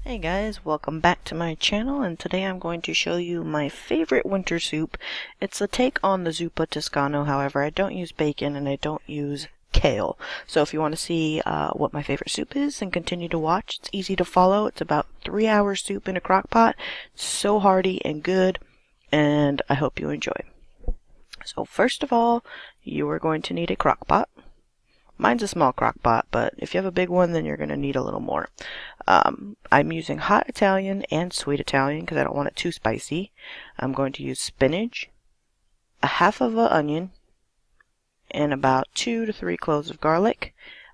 Hey guys, welcome back to my channel, and today I'm going to show you my favorite winter soup. It's a take on the zuppa toscano. However, I don't use bacon and I don't use kale. So if you want to see what my favorite soup is and continue to watch, it's easy to follow. It's about 3-hour soup in a crock pot. It's so hearty and good, and I hope you enjoy. So first of all, you are going to need a crock pot. Mine's a small crock pot, but if you have a big one, then you're going to need a little more. I'm using hot Italian and sweet Italian because I don't want it too spicy. I'm going to use spinach, a half of an onion, and about 2 to 3 cloves of garlic.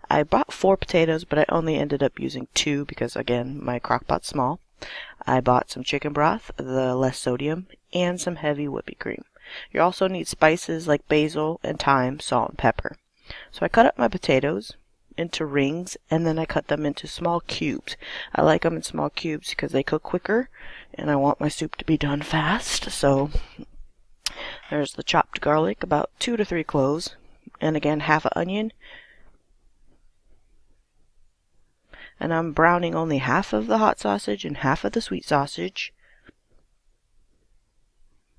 I bought 4 potatoes, but I only ended up using 2 because, again, my crock pot's small. I bought some chicken broth, the less sodium, and some heavy whipping cream. You also need spices like basil and thyme, salt, and pepper. So I cut up my potatoes into rings, and then I cut them into small cubes. I like them in small cubes because they cook quicker, and I want my soup to be done fast. So there's the chopped garlic, about 2 to 3 cloves, and again half an onion. And I'm browning only half of the hot sausage and half of the sweet sausage.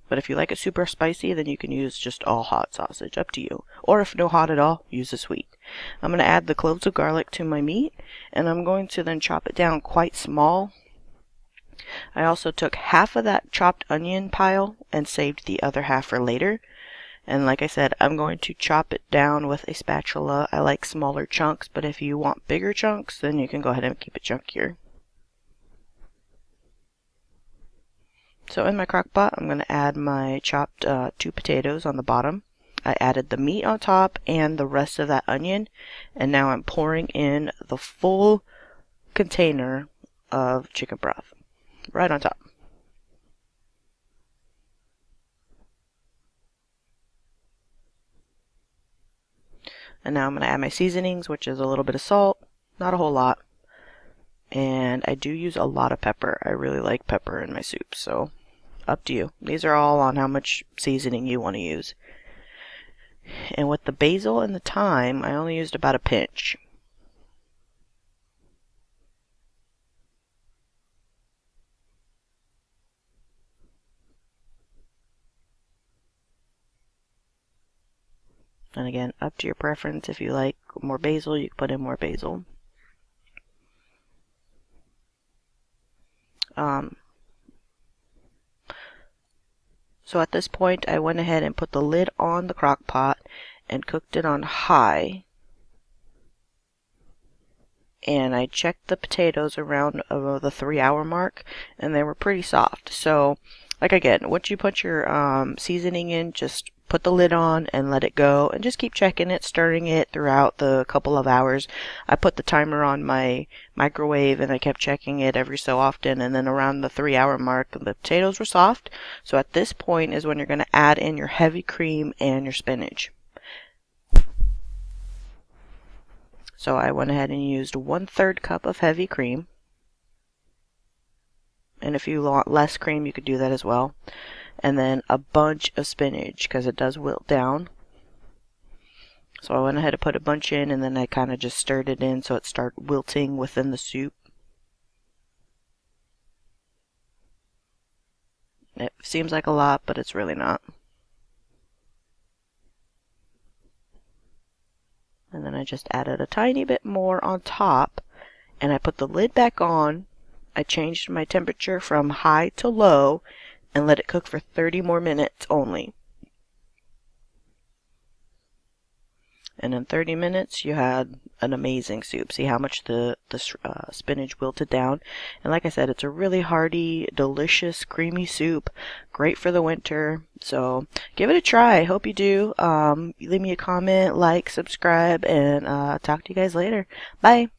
But if you like it super spicy, then you can use just all hot sausage, up to you. Or if no hot at all, use the sweet. I'm going to add the cloves of garlic to my meat, and I'm going to then chop it down quite small. I also took half of that chopped onion pile and saved the other half for later. And like I said, I'm going to chop it down with a spatula. I like smaller chunks, but if you want bigger chunks, then you can go ahead and keep it chunkier. So in my crock pot, I'm going to add my chopped 2 potatoes on the bottom. I added the meat on top and the rest of that onion. And now I'm pouring in the full container of chicken broth right on top. And now I'm going to add my seasonings, which is a little bit of salt, not a whole lot. And I do use a lot of pepper. I really like pepper in my soup, so up to you. These are all on how much seasoning you want to use. And with the basil and the thyme, I only used about a pinch. And again, up to your preference. If you like more basil, you can put in more basil. So at this point, I went ahead and put the lid on the crock pot and cooked it on high. And I checked the potatoes around the 3-hour mark, and they were pretty soft. So, like again, once you put your seasoning in, just put the lid on and let it go, and just keep checking it, stirring it throughout the couple of hours. I put the timer on my microwave, and I kept checking it every so often, and then around the 3-hour mark, the potatoes were soft. So at this point is when you're going to add in your heavy cream and your spinach. So I went ahead and used 1/3 cup of heavy cream. And if you want less cream, you could do that as well. And then a bunch of spinach, because it does wilt down. So I went ahead and put a bunch in, and then I kind of just stirred it in so it started wilting within the soup. It seems like a lot, but it's really not. And then I just added a tiny bit more on top, and I put the lid back on. I changed my temperature from high to low and let it cook for 30 more minutes only. And in 30 minutes, you had an amazing soup. See how much the spinach wilted down. And like I said, it's a really hearty, delicious, creamy soup. Great for the winter. So give it a try. Hope you do. Leave me a comment, like, subscribe, and talk to you guys later. Bye.